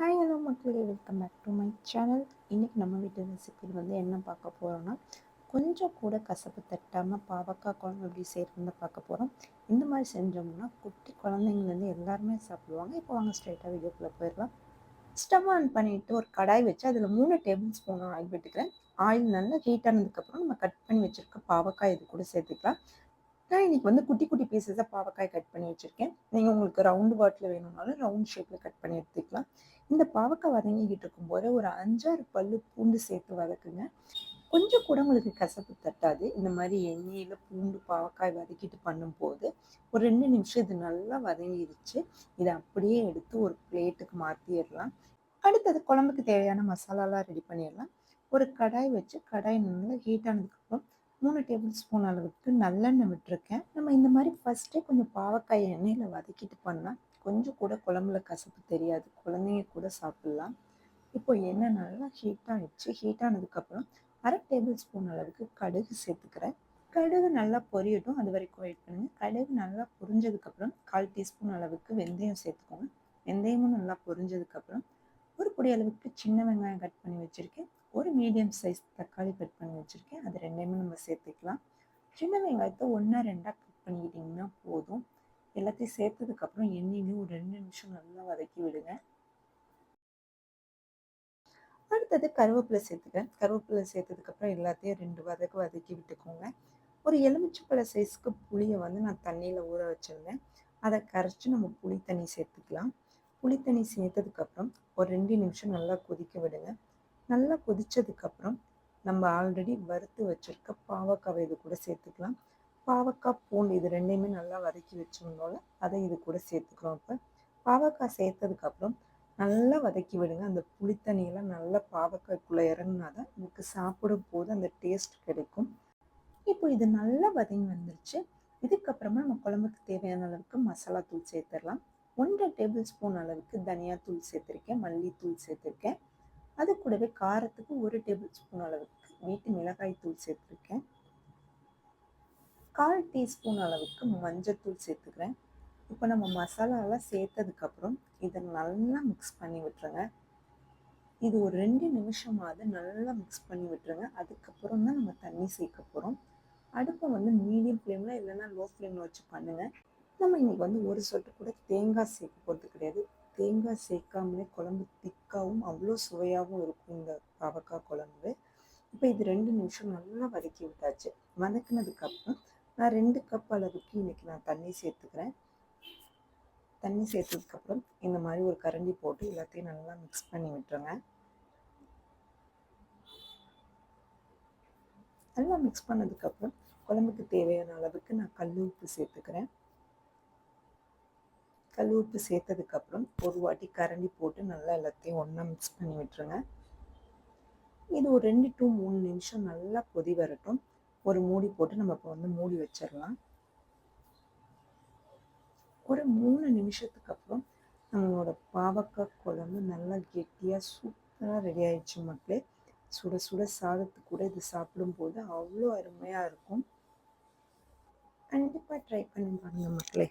Hi hello மக்களே, welcome back to my channel. இன்றைக்கி நம்ம வீட்டு ரெசிபியில் என்ன பார்க்க போகிறோன்னா, கொஞ்சம் கூட கசப்பு தட்டாமல் பாவக்காய் குழம்பு எப்படி செய்கிறதுன்னு பார்க்க போகிறோம். இந்த மாதிரி செஞ்சோம்னா குட்டி குழந்தைங்கலேருந்து எல்லாருமே சாப்பிடுவாங்க. இப்போ வாங்க ஸ்ட்ரைட்டாக வீடியோக்குள்ளே போயிடலாம். ஸ்டவ் ஆன் பண்ணிவிட்டு ஒரு கடாய் வச்சு அதில் 3 டேபிள் ஸ்பூன் ஆயில் விட்டுக்கிறேன். ஆயில் நல்லா ஹீட் ஆனதுக்கப்புறம் நம்ம கட் பண்ணி வச்சுருக்க பாவக்காய் இது கூட சேர்த்துக்கலாம். நான் இன்னைக்கு குட்டி குட்டி பீசஸாக பாவக்காய் கட் பண்ணி வச்சுருக்கேன். நீங்கள் உங்களுக்கு ரவுண்டு பாட்டில் வேணும்னாலும் ரவுண்ட் ஷேப்பில் கட் பண்ணி எடுத்துக்கலாம். இந்த பாவக்காய் வதங்கிக்கிட்டு இருக்கும்போது ஒரு 5-6 பல்லு பூண்டு சேர்த்து வதக்குங்க. கொஞ்சம் கூட உங்களுக்கு கசப்பு தட்டாது. இந்த மாதிரி எண்ணெயில் பூண்டு பாவக்காய் வதக்கிட்டு பண்ணும்போது ஒரு 2 நிமிஷம் இது நல்லா வதங்கிடுச்சு. இதை அப்படியே எடுத்து ஒரு பிளேட்டுக்கு மாற்றிடலாம். அடுத்தது குழம்புக்கு தேவையான மசாலாலாம் ரெடி பண்ணிடலாம். ஒரு கடாய் வச்சு கடாய் நல்லா ஹீட் ஆனதுக்கப்புறம் 3 டேபிள் ஸ்பூன் அளவுக்கு நல்லெண்ணெய் விட்டுருக்கேன். நம்ம இந்த மாதிரி ஃபஸ்ட்டே கொஞ்சம் பாவக்காய் எண்ணெயில் வதக்கிட்டு பண்ணால் கொஞ்சம் கூட குழம்புல கசப்பு தெரியாது. குழந்தைங்க கூட சாப்பிட்லாம். இப்போ எண்ணெய் நல்லா ஹீட் ஆகிடுச்சு. ஹீட் ஆனதுக்கப்புறம் 1/2 டேபிள் ஸ்பூன் அளவுக்கு கடுகு சேர்த்துக்கிறேன். கடுகு நல்லா பொரியட்டும், அது வரைக்கும் வெயிட் பண்ணுங்கள். கடுகு நல்லா பொரிஞ்சதுக்கப்புறம் 1/4 டீஸ்பூன் அளவுக்கு வெந்தயம் சேர்த்துக்கோங்க. வெந்தயமும் நல்லா பொரிஞ்சதுக்கப்புறம் ஒரு பொடி அளவுக்கு சின்ன வெங்காயம் கட் பண்ணி வச்சுருக்கேன். ஒரு மீடியம் சைஸ் தக்காளி கட் பண்ணி வச்சுருக்கேன். அது ரெண்டையுமே நம்ம சேர்த்துக்கலாம். சின்ன வெங்காயத்தை 1-2 கட் பண்ணிக்கிட்டிங்கன்னா போதும். எல்லாத்தையும் சேர்த்ததுக்கப்புறம் எண்ணெயிலையும் ஒரு 2 நிமிஷம் நல்லா வதக்கி விடுங்க. அடுத்தது கருவேப்பிலை சேர்த்துக்கிறேன். கருவேப்பிலை சேர்த்ததுக்கப்புறம் எல்லாத்தையும் 2 வதக்கி விட்டுக்கோங்க. ஒரு எலுமிச்சைப்பழ சைஸ்க்கு புளியை நான் தண்ணியில் ஊற வச்சுருந்தேன். அதை கரைச்சி நம்ம புளி தண்ணி சேர்த்துக்கலாம். புளி தண்ணி சேர்த்ததுக்கப்புறம் ஒரு 2 நிமிஷம் நல்லா கொதிக்க விடுங்க. நல்லா கொதித்ததுக்கப்புறம் நம்ம ஆல்ரெடி வறுத்து வச்சுருக்க பாவக்காவை இது கூட சேர்த்துக்கலாம். பாவக்காய் பூண்டு இது ரெண்டையுமே நல்லா வதக்கி வச்சுருந்தோம்ல, அதை இது கூட சேர்த்துக்கிறோம். இப்போ பாவக்காய் சேர்த்ததுக்கப்புறம் நல்லா வதக்கி விடுங்க. அந்த புளித்தண்ணியெல்லாம் நல்லா பாவக்காய்க்குள்ளே இறங்கினா தான் நமக்கு சாப்பிடும் போது அந்த டேஸ்ட் கிடைக்கும். இப்போ இது நல்லா வதங்கி வந்துருச்சு. இதுக்கப்புறமா நம்ம குழம்புக்கு தேவையான அளவுக்கு மசாலா தூள் சேர்த்துடலாம். 1 டேபிள் ஸ்பூன் அளவுக்கு தனியாத்தூள் சேர்த்துருக்கேன், மல்லித்தூள் சேர்த்துருக்கேன். அது கூடவே காரத்துக்கு 1 டேபிள் ஸ்பூன் அளவுக்கு வீட்டு மிளகாய் தூள் சேர்த்துருக்கேன். 1/4 டீஸ்பூன் அளவுக்கு மஞ்சத்தூள் சேர்த்துக்கிறேன். இப்போ நம்ம மசாலாலாம் சேர்த்ததுக்கப்புறம் இதை நல்லா மிக்ஸ் பண்ணி விட்டுருங்க. இது ஒரு 2 நிமிஷமாவது நல்லா மிக்ஸ் பண்ணி விட்டுருங்க. அதுக்கப்புறம் தான் நம்ம தண்ணி சேர்க்க போகிறோம். அடுப்பை மீடியம் ஃப்ளேமில் இல்லைன்னா லோ ஃப்ளேமில் வச்சு பண்ணுங்கள். நம்ம இன்னைக்கு ஒரு சொட்டு கூட தேங்காய் சேர்க்க போகிறது கிடையாது. தேங்காய் சேர்க்காமலே குழம்பு திக்காகவும் அவ்வளோ சுவையாகவும் இருக்கும் இந்த பாவக்காய் குழம்பு. இப்போ இது 2 நிமிஷம் நல்லா வதக்கி விட்டாச்சு. வதக்கினதுக்கப்புறம் நான் 2 கப் அளவுக்கு இன்னைக்கு நான் தண்ணி சேர்த்துக்கிறேன். தண்ணி சேர்த்ததுக்கப்புறம் இந்த மாதிரி ஒரு கரண்டி போட்டு எல்லாத்தையும் நல்லா மிக்ஸ் பண்ணி விட்டுருங்க. நல்லா மிக்ஸ் பண்ணதுக்கப்புறம் குழம்புக்கு தேவையான அளவுக்கு நான் கல் உப்பு சேர்த்துக்கிறேன். கல் உப்பு சேர்த்ததுக்கப்புறம் ஒரு வாட்டி கரண்டி போட்டு நல்லா எல்லாத்தையும் ஒன்றா மிக்ஸ் பண்ணி விட்டுருங்க. இது ஒரு 2 to 3 நிமிஷம் நல்லா கொதி வரட்டும். ஒரு மூடி போட்டு நம்ம இப்போ மூடி வச்சிடலாம். ஒரு 3 நிமிஷத்துக்கு அப்புறம் நம்மளோட பாவக்காய் குழம்பு நல்லா கெட்டியாக சூப்பராக ரெடி ஆயிடுச்சு மக்களே. சுட சுட சாதத்துக்கு கூட இது சாப்பிடும்போது அவ்வளோ அருமையாக இருக்கும். கண்டிப்பாக ட்ரை பண்ணி பாருங்கள் மக்களே.